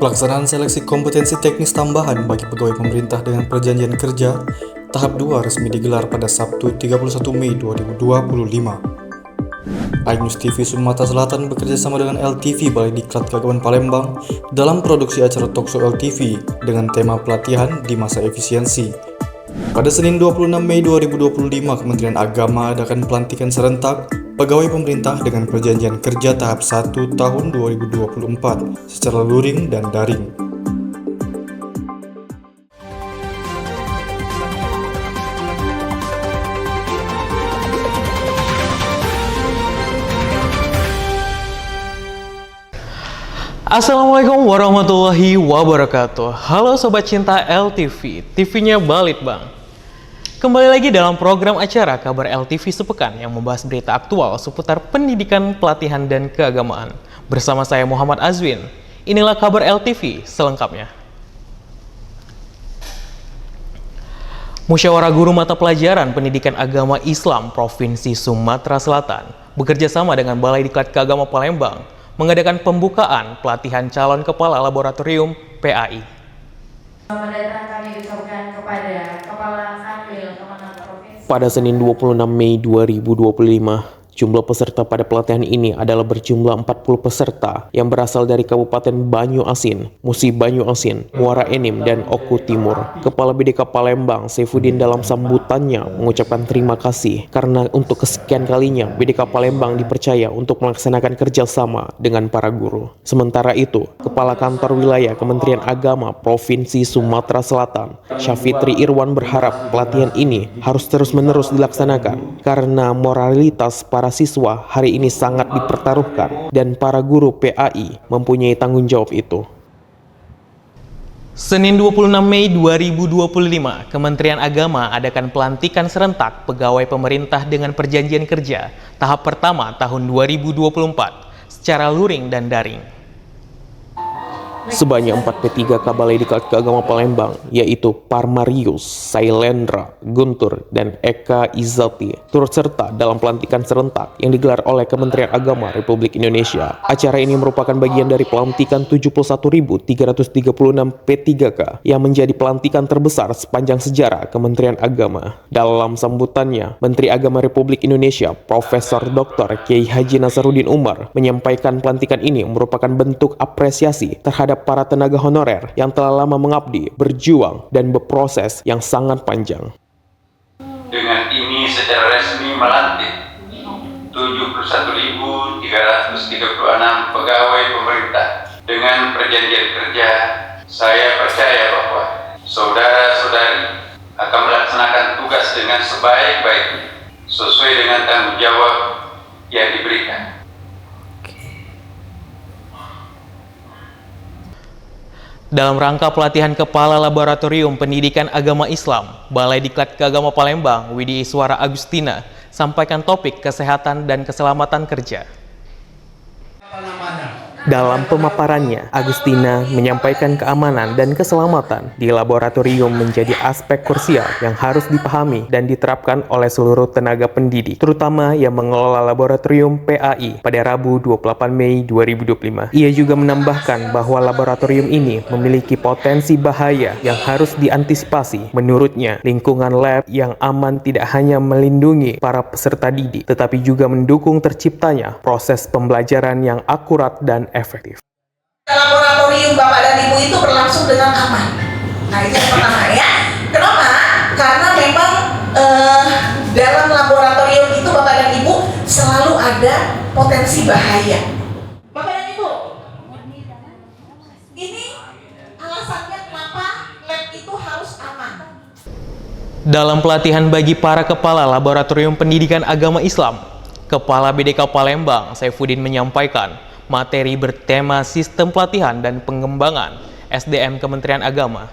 Pelaksanaan seleksi kompetensi teknis tambahan bagi pegawai pemerintah dengan perjanjian kerja tahap 2 resmi digelar pada Sabtu 31 Mei 2025. iNews TV Sumatera Selatan bekerja sama dengan LTV Balai Diklat Keagamaan Palembang dalam produksi acara Talkshow LTV dengan tema pelatihan di masa efisiensi. Pada Senin 26 Mei 2025, Kementerian Agama adakan pelantikan serentak pegawai pemerintah dengan perjanjian kerja tahap 1 tahun 2024 secara luring dan daring. Assalamualaikum warahmatullahi wabarakatuh. Halo Sobat Cinta LTV, TV-nya Balit Bang. Kembali lagi dalam program acara Kabar LTV Sepekan yang membahas berita aktual seputar pendidikan, pelatihan, dan keagamaan. Bersama saya Muhammad Azwin. Inilah Kabar LTV selengkapnya. Musyawarah Guru Mata Pelajaran Pendidikan Agama Islam Provinsi Sumatera Selatan bekerja sama dengan Balai Diklat Keagamaan Palembang mengadakan pembukaan pelatihan calon kepala laboratorium PAI. Selamat datang kami ucapkan kepada Kepala Kanwil Kemenang Provinsi. Pada Senin 26 Mei 2025, jumlah peserta pada pelatihan ini adalah berjumlah 40 peserta yang berasal dari Kabupaten Banyu Asin, Musi Banyu Asin, Muara Enim, dan Oku Timur. Kepala BDK Palembang, Saifuddin dalam sambutannya mengucapkan terima kasih karena untuk kesekian kalinya BDK Palembang dipercaya untuk melaksanakan kerjasama dengan para guru. Sementara itu, Kepala Kantor Wilayah Kementerian Agama Provinsi Sumatera Selatan, Syafitri Irwan berharap pelatihan ini harus terus-menerus dilaksanakan karena moralitas para siswa hari ini sangat dipertaruhkan dan para guru PAI mempunyai tanggung jawab itu. Senin 26 Mei 2025, Kementerian Agama adakan pelantikan serentak pegawai pemerintah dengan perjanjian kerja tahap pertama tahun 2024 secara luring dan daring. Sebanyak 4 P3K Balai Diklat Keagamaan Palembang, yaitu Parmarius, Sailendra, Guntur, dan Eka Izati, turut serta dalam pelantikan serentak yang digelar oleh Kementerian Agama Republik Indonesia. Acara ini merupakan bagian dari pelantikan 71.336 P3K yang menjadi pelantikan terbesar sepanjang sejarah Kementerian Agama. Dalam sambutannya, Menteri Agama Republik Indonesia, Profesor Dr. Kiai Haji Nasaruddin Umar, menyampaikan pelantikan ini merupakan bentuk apresiasi terhadap para tenaga honorer yang telah lama mengabdi, berjuang, dan berproses yang sangat panjang. Dengan ini secara resmi melantik 71.336 pegawai pemerintah dengan perjanjian kerja. Saya percaya bahwa saudara-saudari akan melaksanakan tugas dengan sebaik-baiknya sesuai dengan tanggung jawab yang diberikan. Dalam rangka pelatihan Kepala Laboratorium Pendidikan Agama Islam, Balai Diklat Keagamaan Palembang, Widi Iswara Agustina, sampaikan topik kesehatan dan keselamatan kerja. Dalam pemaparannya, Agustina menyampaikan keamanan dan keselamatan di laboratorium menjadi aspek krusial yang harus dipahami dan diterapkan oleh seluruh tenaga pendidik, terutama yang mengelola laboratorium PAI pada Rabu 28 Mei 2025. Ia juga menambahkan bahwa laboratorium ini memiliki potensi bahaya yang harus diantisipasi. Menurutnya, lingkungan lab yang aman tidak hanya melindungi para peserta didik, tetapi juga mendukung terciptanya proses pembelajaran yang akurat dan efektif. Laboratorium Bapak dan Ibu itu berlangsung dengan aman. Nah, itu yang pertama ya. Kenapa? Karena memang dalam laboratorium itu Bapak dan Ibu selalu ada potensi bahaya. Bapak dan Ibu, ini alasannya kenapa lab itu harus aman. Dalam pelatihan bagi para kepala laboratorium pendidikan agama Islam, Kepala BDK Palembang, Saifuddin menyampaikan materi bertema sistem pelatihan dan pengembangan SDM Kementerian Agama.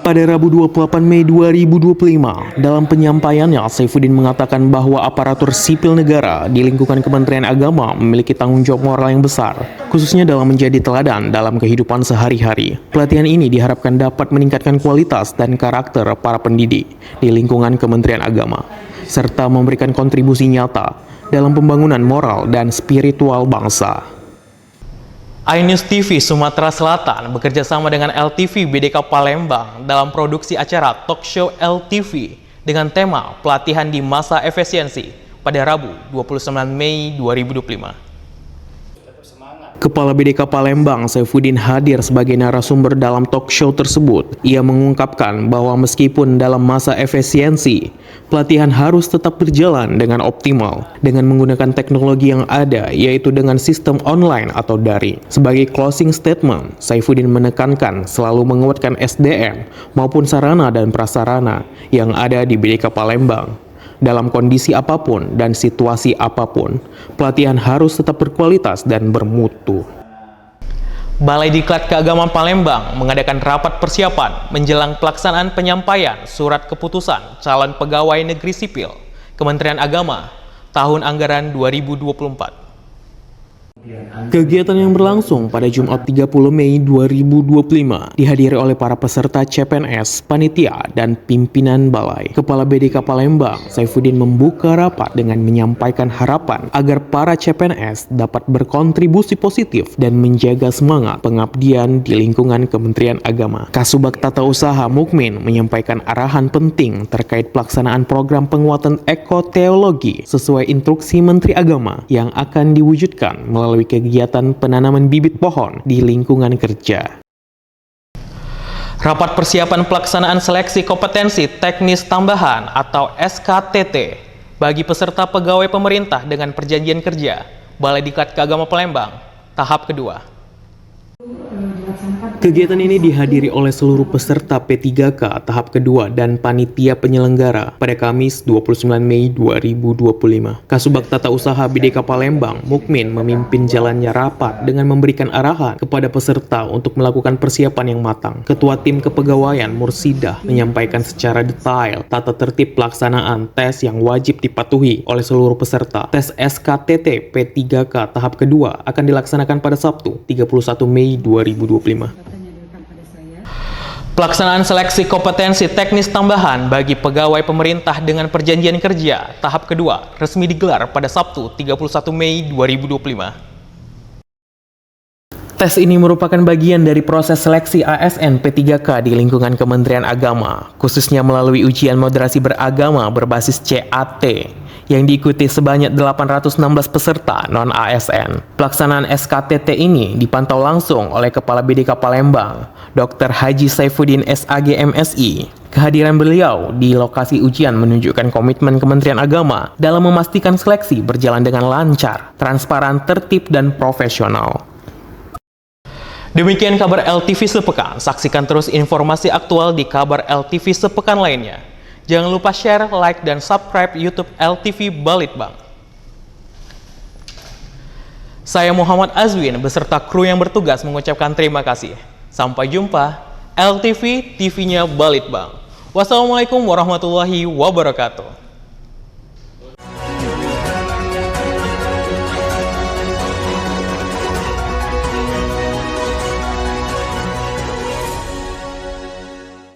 Pada Rabu 28 Mei 2025, dalam penyampaiannya, Saifuddin mengatakan bahwa aparatur sipil negara di lingkungan Kementerian Agama memiliki tanggung jawab moral yang besar, khususnya dalam menjadi teladan dalam kehidupan sehari-hari. Pelatihan ini diharapkan dapat meningkatkan kualitas dan karakter para pendidik di lingkungan Kementerian Agama, serta memberikan kontribusi nyata dalam pembangunan moral dan spiritual bangsa. iNews TV Sumatera Selatan bekerja sama dengan LTV BDK Palembang dalam produksi acara Talk Show LTV dengan tema pelatihan di masa efisiensi pada Rabu 29 Mei 2025. Kepala BDK Palembang, Saifuddin, hadir sebagai narasumber dalam talk show tersebut. Ia mengungkapkan bahwa meskipun dalam masa efisiensi, pelatihan harus tetap berjalan dengan optimal dengan menggunakan teknologi yang ada, yaitu dengan sistem online atau daring. Sebagai closing statement, Saifuddin menekankan selalu menguatkan SDM maupun sarana dan prasarana yang ada di BDK Palembang. Dalam kondisi apapun dan situasi apapun, pelatihan harus tetap berkualitas dan bermutu. Balai Diklat Keagamaan Palembang mengadakan rapat persiapan menjelang pelaksanaan penyampaian surat keputusan calon pegawai negeri sipil Kementerian Agama tahun anggaran 2024. Kegiatan yang berlangsung pada Jumat 30 Mei 2025 dihadiri oleh para peserta CPNS, panitia, dan pimpinan balai. Kepala BDK Palembang, Saifuddin, membuka rapat dengan menyampaikan harapan agar para CPNS dapat berkontribusi positif dan menjaga semangat pengabdian di lingkungan Kementerian Agama. Kasubag Tata Usaha Mukmin menyampaikan arahan penting terkait pelaksanaan program penguatan ekoteologi sesuai instruksi Menteri Agama yang akan diwujudkan melalui kegiatan penanaman bibit pohon di lingkungan kerja. Rapat persiapan pelaksanaan seleksi kompetensi teknis tambahan atau SKTT bagi peserta pegawai pemerintah dengan perjanjian kerja Balai Diklat Keagamaan Palembang tahap kedua. Kegiatan ini dihadiri oleh seluruh peserta P3K tahap kedua dan panitia penyelenggara pada Kamis 29 Mei 2025. Kasubag Tata Usaha BDK Palembang, Mukmin, memimpin jalannya rapat dengan memberikan arahan kepada peserta untuk melakukan persiapan yang matang. Ketua Tim Kepegawaian Mursidah menyampaikan secara detail tata tertib pelaksanaan tes yang wajib dipatuhi oleh seluruh peserta. Tes SKTT P3K tahap kedua akan dilaksanakan pada Sabtu 31 Mei 2025. Pelaksanaan seleksi kompetensi teknis tambahan bagi pegawai pemerintah dengan perjanjian kerja tahap kedua resmi digelar pada Sabtu 31 Mei 2025. Tes ini merupakan bagian dari proses seleksi ASN P3K di lingkungan Kementerian Agama, khususnya melalui ujian moderasi beragama berbasis CAT yang diikuti sebanyak 816 peserta non-ASN. Pelaksanaan SKTT ini dipantau langsung oleh Kepala BDK Palembang, Dr. Haji Saifuddin SAG MSI. Kehadiran beliau di lokasi ujian menunjukkan komitmen Kementerian Agama dalam memastikan seleksi berjalan dengan lancar, transparan, tertib, dan profesional. Demikian kabar LTV sepekan. Saksikan terus informasi aktual di kabar LTV sepekan lainnya. Jangan lupa share, like, dan subscribe YouTube LTV Balitbang. Saya Muhammad Azwin beserta kru yang bertugas mengucapkan terima kasih. Sampai jumpa. LTV, TV-nya Balitbang. Wassalamualaikum warahmatullahi wabarakatuh.